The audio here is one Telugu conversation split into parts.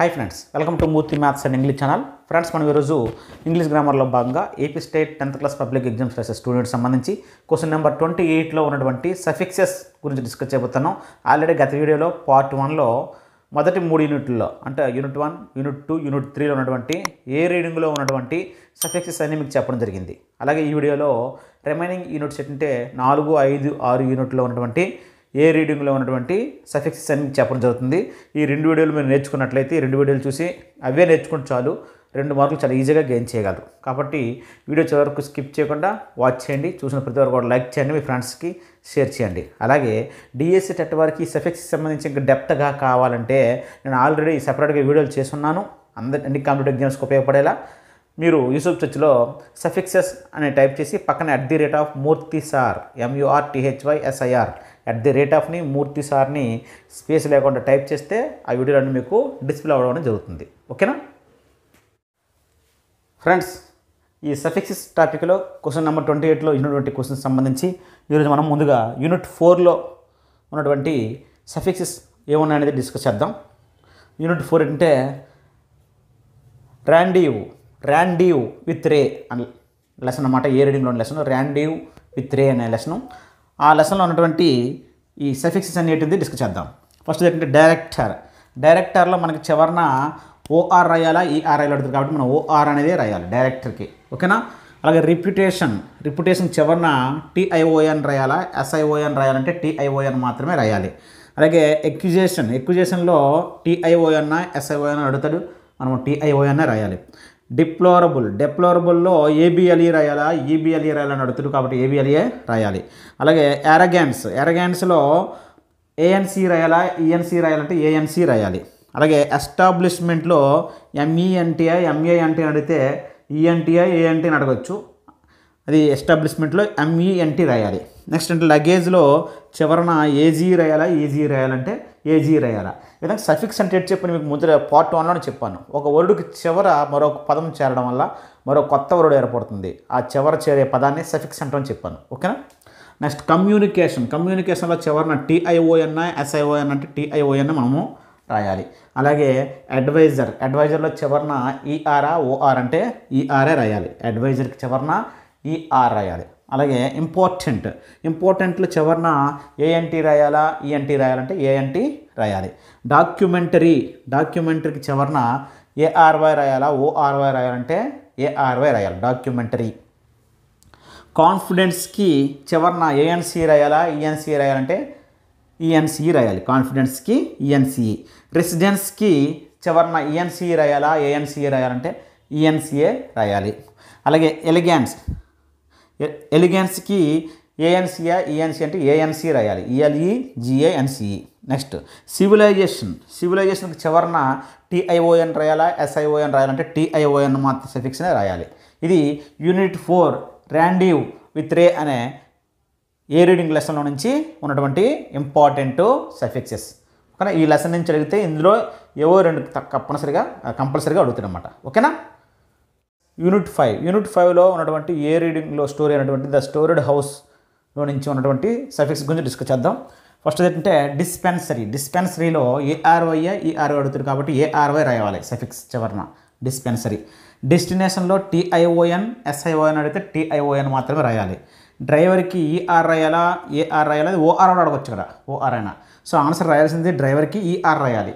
Hi friends, welcome to Murthy maths and English channel. Friends, మనం ఈరోజు ఇంగ్లీష్ గ్రామర్లో భాగంగా AP state 10th class public exams రాసే స్టూడెంట్స్ సంబంధించి క్వశ్చన్ నెంబర్ 28లో ఉన్నటువంటి సఫిక్సెస్ గురించి డిస్కస్ చేయబోతున్నాం. ఆల్రెడీ గత వీడియోలో పార్ట్ 1లో మొదటి 3 యూనిట్లలో అంటే యూనిట్ 1, యూనిట్ 2, యూనిట్ 3లో ఉన్నటువంటి ఏ రీడింగ్లో ఉన్నటువంటి సఫిక్సెస్ అన్ని మీకు చెప్పడం జరిగింది. అలాగే ఈ వీడియోలో రిమైనింగ్ యూనిట్స్ ఏంటంటే 4, 5, 6 యూనిట్లో ఉన్నటువంటి ఏ రీడింగ్లో ఉన్నటువంటి సఫిక్సెస్ అని చెప్పడం జరుగుతుంది. ఈ 2 వీడియోలు మీరు నేర్చుకున్నట్లయితే ఈ 2 వీడియోలు చూసి అవే నేర్చుకుంటే చాలు, 2 మార్కులు చాలా ఈజీగా గెయిన్ చేయగలరు. కాబట్టి వీడియో చివరి వరకు స్కిప్ చేయకుండా వాచ్ చేయండి. చూసిన ప్రతి వరకు కూడా లైక్ చేయండి, మీ ఫ్రెండ్స్కి షేర్ చేయండి. అలాగే డిఎస్సి టెట్ వారికి ఈ సఫిక్స్కి సంబంధించి ఇంకా డెప్త్గా కావాలంటే నేను ఆల్రెడీ సపరేట్గా వీడియోలు చేస్తున్నాను. అన్ని కాంపిటేటివ్ ఎగ్జామ్స్కి ఉపయోగపడేలా. మీరు యూట్యూబ్ సెర్చ్లో సఫిక్సెస్ అని టైప్ చేసి పక్కన @మూర్తి సార్ MURTHYSIR @ని మూర్తి సార్ని స్పేస్ లేకుండా టైప్ చేస్తే ఆ వీడియోలన్నీ మీకు డిస్ప్లే అవ్వడం జరుగుతుంది. ఓకేనా ఫ్రెండ్స్, ఈ సఫిక్సెస్ టాపిక్లో క్వశ్చన్ నెంబర్ 28లో ఉన్నటువంటి క్వశ్చన్స్ సంబంధించి ఈరోజు మనం ముందుగా యూనిట్ 4లో ఉన్నటువంటి సఫిక్సెస్ ఏమున్నాయనేది డిస్కస్ చేద్దాం. యూనిట్ 4 అంటే ర్యాండివ్ విత్ రే అనే లెసన్ అన్నమాట. ఏ రీడింగ్లోని లెసన్ ర్యాండివ్ విత్ రే అనే లెసను. ఆ లెసన్లో ఉన్నటువంటి ఈ సఫిక్సెస్ అనేటిది డిస్కస్ చేద్దాం. ఫస్ట్ ఏంటంటే డైరెక్టర్లో మనకి చివరన OR రాయాలా, ER రాయాలి అడుగుతుంది కాబట్టి మనం OR అనేది రాయాలి డైరెక్టర్కి. ఓకేనా. అలాగే రిప్యుటేషన్ చివరన TION రాయాలా, SION రాయాలంటే TION మాత్రమే రాయాలి. అలాగే ఎక్యుజేషన్లో TION SION అడుగుతాడు, మనం TION రాయాలి. డిప్లోరబుల్లో ABLE రాయాలా, EBLE రాయాలని అడుగుతాడు కాబట్టి ABLE రాయాలి. అలాగే ఎరగాన్స్లో ANC రాయాలా, ENC రాయాలంటే ANC రాయాలి. అలాగే ఎస్టాబ్లిష్మెంట్లో MENTI MANT అడిగితే ENTI ANT అని అడగచ్చు, అది ఎస్టాబ్లిష్మెంట్లో MENT రాయాలి. నెక్స్ట్ అంటే లగేజ్లో చివరన AG రాయాలా, EG రాయాలంటే AG రాయాలా. విధంగా సఫిక్స్ అంటే చెప్పని మీకు ముందు పార్ట్ 1లోనే చెప్పాను. ఒక వర్డ్కి చివర మరొక పదం చేరడం వల్ల మరో కొత్త వర్డ్ ఏర్పడుతుంది. ఆ చివర చేరే పదాన్ని సఫిక్స్ అంటామని చెప్పాను. ఓకేనా. నెక్స్ట్ కమ్యూనికేషన్లో చివరన TION SION అంటే TION మనము రాయాలి. అలాగే అడ్వైజర్లో చివరన ER OR అంటే ER రాయాలి. అడ్వైజర్కి చివరన ER రాయాలి. అలాగే ఇంపార్టెంట్లో చివరన ANT రాయాలా, ENT రాయాలంటే ANT రాయాలి. డాక్యుమెంటరీకి చివరన ARY రాయాలా, ORY రాయాలంటే ARY రాయాలి. డాక్యుమెంటరీ. కాన్ఫిడెన్స్కి చివరన ANC రాయాలా, ENC రాయాలంటే ENC రాయాలి. కాన్ఫిడెన్స్కి ENC. రెసిడెన్స్కి చివరన ENC రాయాలా, ANC రాయాలంటే ENCA రాయాలి. అలాగే ఎలిగెన్స్కి ANCA ENC అంటే ANC రాయాలి. ELEGANCE. నెక్స్ట్ సివిలైజేషన్కి చివరన TION రాయాలా, SION రాయాలంటే TION మాత్రం సఫిక్స్నే రాయాలి. ఇది యూనిట్ 4 ర్యాండివ్ విత్ రే అనే ఏ రీడింగ్ లెసన్లో నుంచి ఉన్నటువంటి ఇంపార్టెంట్ సఫిక్సెస్. ఓకేనా. ఈ లెసన్ నుంచి అడిగితే ఇందులో ఏవో 2 కంపల్సరీగా అడుగుతాడు అనమాట. ఓకేనా. యూనిట్ 5లో ఉన్నటువంటి ఏ రీడింగ్లో స్టోరీ అనేటువంటి ద స్టోర్డ్ హౌస్లో నుంచి ఉన్నటువంటి సఫిక్స్ గురించి డిస్కస్ చేద్దాం. ఫస్ట్ ఏంటంటే డిస్పెన్సరీలో ARY అడుగుతాడు కాబట్టి ARY రాయాలి సఫిక్స్ చివరన. డిస్పెన్సరీ. డెస్టినేషన్లో TION SION అడిగితే TION మాత్రమే రాయాలి. డ్రైవర్కి ER రాయాలా, AR రాయాలి, అది OR అడగచ్చు కదా, OR అయినా. సో ఆన్సర్ రాయాల్సింది డ్రైవర్కి ER రాయాలి.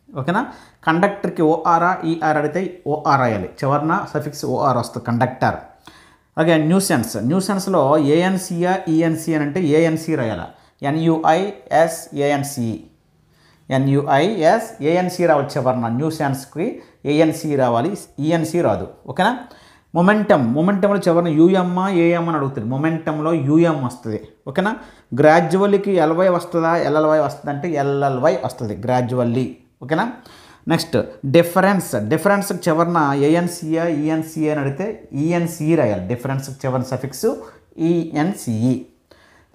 ఓకేనా. కండక్టర్కి OR ER అడిగితే OR రాయాలి. చివరన సఫిక్స్ OR వస్తుంది, కండక్టర్. అలాగే న్యూసెన్స్లో ANCA ENC అని అంటే ANC రాయాలి. NUISANC రావాలి చివరన. న్యూసెన్స్కి ANC రావాలి, ENC రాదు. ఓకేనా. మొమెంటంలో చివరన UM AM అని అడుగుతుంది. మొమెంటంలో UM వస్తుంది. ఓకేనా. గ్రాడ్యువల్లీకి LY వస్తుందా, LLY వస్తుంది అంటే LLY వస్తుంది, గ్రాడ్యువల్లీ. ఓకేనా. నెక్స్ట్ డిఫరెన్స్కి చివరన ANCA ENCA అని అడిగితే ENC రాయాలి. డిఫరెన్స్కి చివరన సఫిక్స్ ENCE.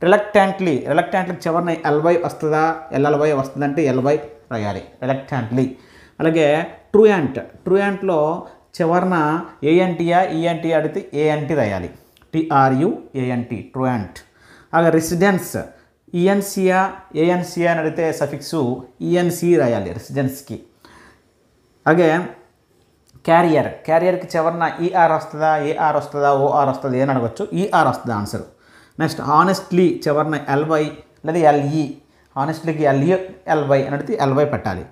రిలక్టెంట్లీకి చివరన LY వస్తుందా, LLY వస్తుందంటే LY రాయాలి, రిలక్టెంట్లీ. అలాగే ట్రూయాంట్లో చివరన ANTA ENT అడిగితే ANT రాయాలి. TRUANT ట్రూయాంట్. అలాగే రెసిడెన్స్ ENCA ANC అని అడిగితే సఫిక్స్ ENC రాయాలి రెసిడెన్స్కి. అలాగే క్యారియర్కి చివరన ఈఆర్ వస్తుందా, ఏఆర్ వస్తుందా, ఓఆర్ వస్తుందా అని అడగచ్చు. ఈఆర్ వస్తుంది ఆన్సర్. నెక్స్ట్ హానెస్ట్లీ చివరన ఎల్వై లేదా ఎల్ఈ, హానెస్ట్లీకి ఎల్వై అని అడిగితే ఎల్వై పెట్టాలి.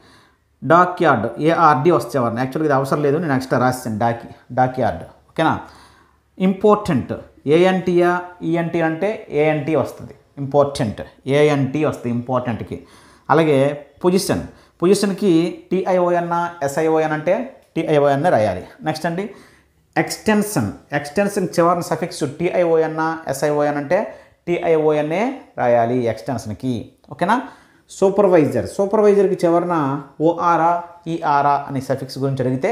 డాక్యార్డ్ ఏఆర్డి వస్తే చివరన, యాక్చువల్గా ఇది అవసరం లేదు, నేను ఎక్స్ట్రా రాసాను డాక్యార్డ్. ఓకేనా. ఇంపార్టెంట్ ఏఎన్టీయా ఈఎన్టీ అంటే ఏఎన్టీ వస్తుంది. ఇంపార్టెంట్ ఏఎన్టీ వస్తుంది ఇంపార్టెంట్కి. అలాగే పొజిషన్కి టీఐఓఎన్ ఎస్ఐఓఎన్ అంటే టీఐఓఎన్ రాయాలి. నెక్స్ట్ అండి ఎక్స్టెన్షన్ చివరిన సఫిక్స్ టీఐఓఎన్ ఎస్ఐఓఎన్ అంటే టీఐఓఎన్ఏ రాయాలి ఎక్స్టెన్షన్కి. ఓకేనా. సూపర్వైజర్కి చివరిన ఓఆర్ఆ ఈఆర్ఆ అనే సఫిక్స్ గురించి అడిగితే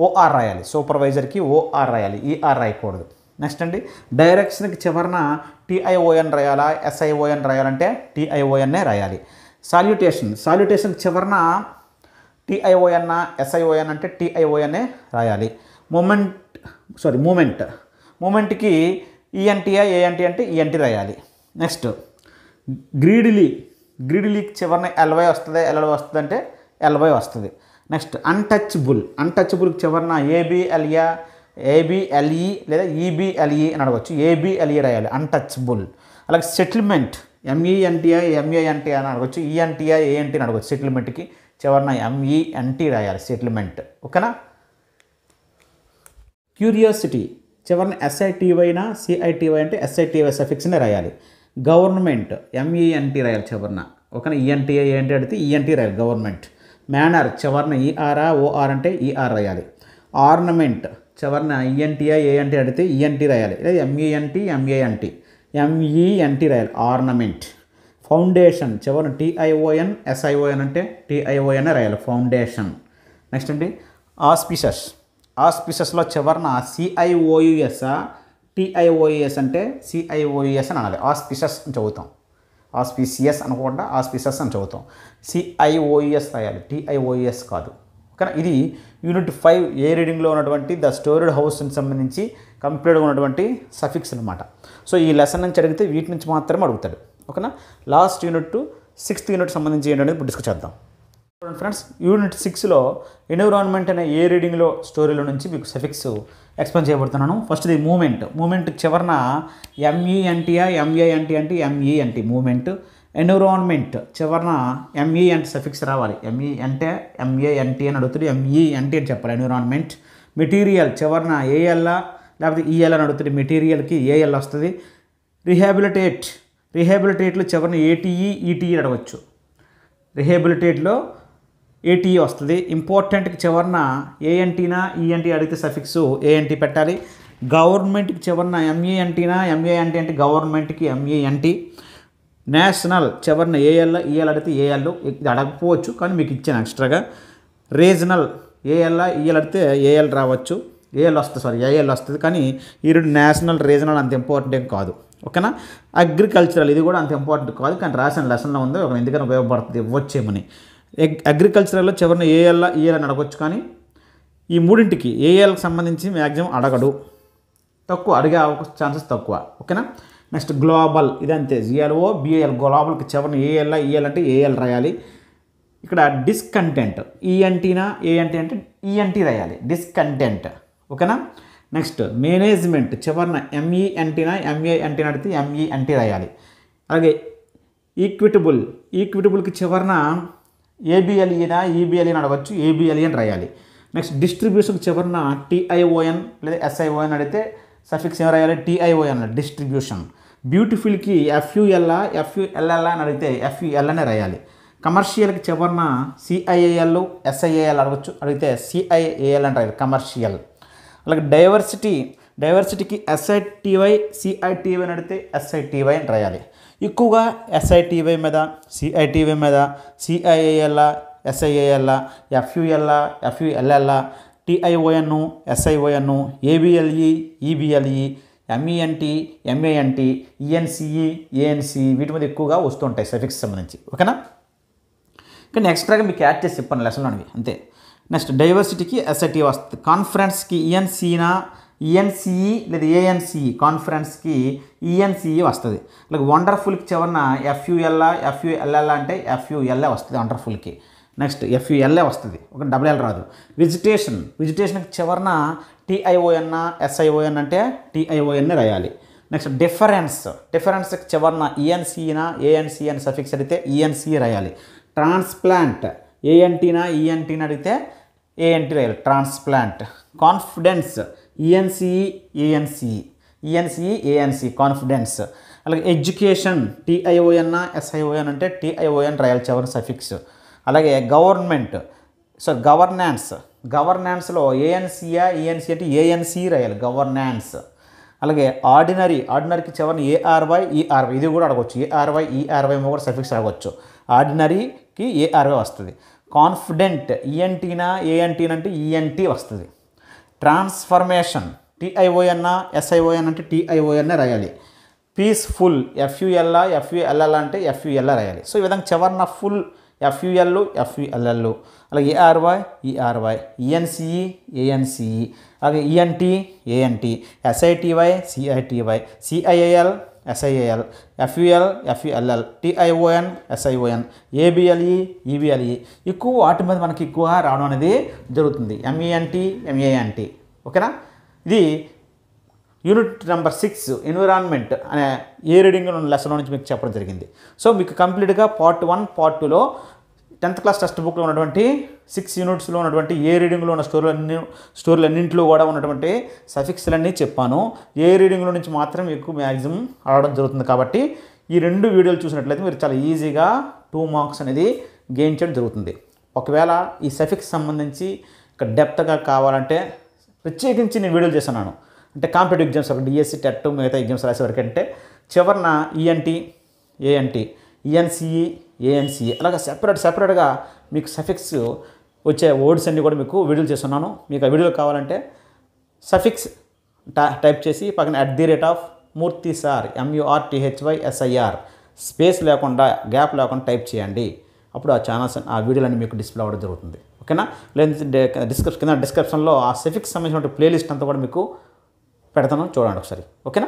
ఓఆర్ రాయాలి. సూపర్వైజర్కి ఓఆర్ రాయాలి, ఈఆర్ రాయకూడదు. నెక్స్ట్ అండి డైరెక్షన్కి చివరన టీఐఓఎన్ రాయాలా ఎస్ఐఓఎన్ రాయాలంటే టీఐఓఎన్ఏ రాయాలి. సాల్యుటేషన్కి చివరన టీఐఓఎన్ ఎస్ఐఓఎన్ అంటే టీఐఓఎన్ఏ రాయాలి. మూమెంట్కి ఈఎన్టీఆ ఏఎన్టీ అంటే ఈఎన్టీ రాయాలి. నెక్స్ట్ గ్రీడిలీకి చివరన ఎల్వై వస్తుంది, ఎల్ఎల్ వస్తుంది అంటే ఎల్వై వస్తుంది. నెక్స్ట్ అన్టచబుల్కి చివరన ఏబిఎల్ఈ లేదా ఈబిఎల్ఈ అని అడగచ్చు. ఏబిఎల్ఈ రాయాలి అన్టచబుల్. అలాగే సెటిల్మెంట్ ఎంఈఎన్టీఐ ఎంఏఎన్టీ అని అడగచ్చు. ఈఎన్టీఐ ఏఎన్టీ అని అడగచ్చు. సెటిల్మెంట్కి చివరన ఎంఈఎన్టీ రాయాలి సెటిల్మెంట్. ఓకేనా. క్యూరియాసిటీ చివరన ఎస్ఐటీవైనా సిఐటీవై అంటే ఎస్ఐటీవై సఫిక్స్నే రాయాలి. గవర్నమెంట్ ఎంఈఎన్టీ రాయాలి చివరన. ఓకేనా. ఈఎన్టీఐ ఏంటి అడిగితే ఈఎన్టీ రాయాలి గవర్నమెంట్. మేనర్ చివరన ఈఆర్ఆ ఓఆర్ అంటే ఈఆర్ రాయాలి. ఆర్నమెంట్ చివరన ఈఎన్టీఐ ఏఎన్టీ అడిగితే ఈఎన్టీ రాయాలి, లేదా ఎంఈఎన్టీ ఎంఈఎన్టీ రాయాలి ఆర్నమెంట్. ఫౌండేషన్ చివరన టీఐఓఎన్ ఎస్ఐఓఎన్ అంటే టీఐఓఎన్ రాయాలి ఫౌండేషన్. నెక్స్ట్ అండి ఆస్పిషస్లో చివరన సిఐఓయుఎస్ టీఐఓయుఎస్ అంటే సిఐఓయుఎస్ అని అనాలి. ఆస్పిషస్ అని చదువుతాం, ఆస్పిసియస్ అనకుండా ఆస్పిషస్ అని చదువుతాం. సిఐఓయుఎస్ రాయాలి, టీఐఓయుఎస్ కాదు. కానీ ఇది యూనిట్ 5 ఏ రీడింగ్లో ఉన్నటువంటి ద స్టోర్డ్ హౌస్కి సంబంధించి కంప్లీట్గా ఉన్నటువంటి సఫిక్స్ అనమాట. సో ఈ లెసన్ నుంచి అడిగితే వీటి నుంచి మాత్రమే అడుగుతాడు. ఓకేనా. లాస్ట్ యూనిట్ 6th యూనిట్ సంబంధించి ఏంటనేది ఇప్పుడు డిస్కస్ చేద్దాం. ఫ్రెండ్స్ యూనిట్ 6లో ఎన్విరాన్మెంట్ అనే ఏ రీడింగ్లో స్టోరీలో నుంచి మీకు సఫిక్స్ ఎక్స్ప్లెయిన్ చేయబడుతున్నాను. ఫస్ట్ ఇది మూమెంట్ చివరన ఎంఈఎన్టీఆ ఎంఏఎన్టీ అంటే ఎంఈఎన్టీ మూమెంట్. ఎన్విరాన్మెంట్ చివరన ఎంఈఎన్టీ సఫిక్స్ రావాలి. ఎంఈ అంటే ఎంఏఎన్టీ అని అడుగుతుంది, ఎంఈఎన్టీ అని చెప్పాలి ఎన్విరాన్మెంట్. మెటీరియల్ చివరన ఏఎల్ఆ లేకపోతే ఈఎల్ అని అడుగుతుంది, మెటీరియల్కి ఏఎల్ వస్తుంది. రిహాబిలిటేట్లో చివరన ఏటీఈ ఈటీఈ అడగవచ్చు. రిహాబిలిటేట్లో ఏటీఈ వస్తుంది. ఇంపార్టెంట్కి చివరన ఏఎన్టీనా ఈఎన్టీ అడిగితే సఫిక్స్ ఏఎన్టీ పెట్టాలి. గవర్నమెంట్కి చివరన ఎంఈఎన్టీనా ఎంఏఎన్టీ అంటే గవర్నమెంట్కి ఎంఈఎన్టీ. నేషనల్ చివరన ఈఎల్ అడిగితే ఏఎల్, ఇది అడగకపోవచ్చు కానీ మీకు ఇచ్చాను ఎక్స్ట్రాగా. రీజనల్ ఏఎల్ అడిగితే ఏఎల్ రావచ్చు, ఏఎల్ వస్తుంది కానీ ఈ రెండు నేషనల్ రీజనల్ అంత ఇంపార్టెంట్ ఏం కాదు. ఓకేనా. అగ్రికల్చరల్ ఇది కూడా అంత ఇంపార్టెంట్ కాదు కానీ రాసిన లెసన్లో ఉంది, ఒక ఎందుకని ఉపయోగపడుతుంది ఇవ్వచ్చేమని. అగ్రికల్చరల్లో చివరిన ఈఎల్ అని అడగవచ్చు కానీ ఈ మూడింటికి ఏఎల్కి సంబంధించి మ్యాక్సిమం అడగడు, తక్కువ అడిగే ఛాన్సెస్ తక్కువ. ఓకేనా. నెక్స్ట్ గ్లోబల్ ఇదంతే, జిఎల్ఓ బిఏఎల్. గ్లోబల్కి చివరిన ఈఎల్ అంటే ఏఎల్ రాయాలి. ఇక్కడ డిస్కంటెంట్ ఈఎన్టీనా ఏఎన్టీ అంటే ఈఎన్టీ రాయాలి డిస్కంటెంట్. ఓకేనా. నెక్స్ట్ మేనేజ్మెంట్ చివరిన ఎంఈఎన్టీనా ఎంఏఎన్టీనా అడిగితే ఎంఈఎన్టీ రాయాలి. అలాగే ఈక్విటబుల్కి చివరిన ఏబిఎల్ఈనా ఈబిఎల్ఈని అడగచ్చు, ఏబిఎల్ఈ అని రాయాలి. నెక్స్ట్ డిస్ట్రిబ్యూషన్కి చివరిన టీఐఓఎన్ లేదా ఎస్ఐఓఎన్ అడిగితే సఫిక్స్ ఏం రాయాలి టీఐఓఎన్ డిస్ట్రిబ్యూషన్. బ్యూటిఫుల్కి ఎఫ్యుఎల్ఎల్ అని అడిగితే ఎఫ్యుఎల్ అనే రాయాలి. కమర్షియల్కి చివరిన సిఐఏఎల్ ఎస్ఐఏఎల్ అడిగితే సిఐఏఎల్ అని రాయాలి కమర్షియల్. అలాగే డైవర్సిటీకి ఎస్ఐటీవై సిఐటీవై అని అడిగితే ఎస్ఐటీవై అని రాయాలి. ఎక్కువగా ఎస్ఐటీవై మీద సిఐటీవై మీద సిఐఏఎల్ ఎస్ఐఏఎల్ ఎఫ్యుఎల్ఎల్ టీఐఓఎన్ ఎస్ఐఓఎన్ ఏబిఎల్ఈ ఈబిఎల్ఈ ఎంఈఎన్టీ ఎంఏఎన్టీ ఈఎన్సిఈ ఏఎన్సి వీటి మీద ఎక్కువగా వస్తుంటాయి సఫిక్స్ సంబంధించి. ఓకేనా. కానీ ఎక్స్ట్రాగా మీకు యాడ్ చేసి చెప్పాను లెసన్లోనివి అంతే. నెక్స్ట్ డైవర్సిటీకి ఎస్ఐటీ వస్తుంది. కాన్ఫరెన్స్కి ఈఎన్సిఈ లేదా ఏఎన్సిఈ కాన్ఫరెన్స్కి ఈఎన్సిఈ వస్తుంది. అలాగే వండర్ఫుల్కి చివరిన ఎఫ్యుఎల్ఎల్ అంటే ఎఫ్యుఎల్ఏ వస్తుంది వండర్ఫుల్కి. నెక్స్ట్ FULA వస్తుంది, ఒక డబుల్ ఎల్ రాదు. విజిటేషన్కి చివరన TION SION అంటే TION రాయాలి. నెక్స్ట్ డిఫరెన్స్కి చివరన ENCనా ANC అని సఫిక్స్ అడిగితే ENC రాయాలి. ట్రాన్స్ప్లాంట్ ANTనా ENTని అడిగితే ANT రాయాలి, ట్రాన్స్ప్లాంట్. Confidence ENCE confidence. అలాగే ఎడ్యుకేషన్ TION SION అంటే TION రాయాలి చివరి సఫిక్స్. అలాగే గవర్నాన్స్లో ANC అంటే ANC రాయాలి, గవర్నాన్స్. అలాగే ఆర్డినరీకి చివరిని ARY ఇది కూడా అడగవచ్చు, ARY కూడా సఫిక్స్ అడగవచ్చు. ఆర్డినరీకి ARY వస్తుంది. కాన్ఫిడెంట్ ENTనా ANTనా అంటే ENT వస్తుంది. ట్రాన్స్ఫర్మేషన్ TION SION అంటే TION రాయాలి. పీస్ఫుల్ FUL అంటే FUL రాయాలి. సో ఈ విధంగా చివరిన ఫుల్ FUL అలాగే ARY ENCE అలాగే ENT SITY CIAL FUL TION SION EBLE ఎక్కువ వాటి మీద మనకి ఎక్కువ రావడం అనేది జరుగుతుంది. MENT ఓకేనా. ఇది యూనిట్ నెంబర్ 6 ఎన్విరాన్మెంట్ అనే రీడింగ్లో ఉన్న లెసన్ నుంచి మీకు చెప్పడం జరిగింది. సో మీకు కంప్లీట్గా పార్ట్ 1 పార్ట్ 2లో 10th క్లాస్ టెక్స్ట్ బుక్లో ఉన్నటువంటి 6 యూనిట్స్లో ఉన్నటువంటి రీడింగ్లో ఉన్న స్టోరీలన్నింటిలో కూడా ఉన్నటువంటి సఫిక్స్లన్నీ చెప్పాను. రీడింగ్లో నుంచి మాత్రం ఎక్కువ మ్యాక్సిమం ఆడడం జరుగుతుంది. కాబట్టి ఈ 2 వీడియోలు చూసినట్లయితే మీరు చాలా ఈజీగా 2 మార్క్స్ అనేది గెయిన్ చేయడం జరుగుతుంది. ఒకవేళ ఈ సఫిక్స్ సంబంధించి ఇక్కడ డెప్త్గా కావాలంటే ప్రత్యేకించి నేను వీడియోలు చేస్తున్నాను. అంటే కాంపిటేటివ్ ఎగ్జామ్స్ DSC టెట్ మిగతా ఎగ్జామ్స్ రాసే వరకు అంటే చివరిన ENT ANT ENCE ANC అలాగే సెపరేట్గా మీకు సఫిక్స్ వచ్చే వర్డ్స్ అన్నీ కూడా మీకు వీడియోలు చేస్తున్నాను. మీకు ఆ వీడియోలు కావాలంటే సఫిక్స్ టైప్ చేసి పక్కన @మూర్తిసార్ MURTHYSIR స్పేస్ లేకుండా గ్యాప్ లేకుండా టైప్ చేయండి. అప్పుడు ఆ ఛానల్స్ ఆ వీడియోలన్నీ మీకు డిస్ప్లే అవ్వడం జరుగుతుంది. ఓకేనా. లేదంటే కింద డిస్క్రిప్షన్లో ఆ సఫిక్స్ సంబంధించిన ప్లేలిస్ట్ అంతా కూడా మీకు పెడతాను, చూడండి ఒకసారి. ఓకేనా.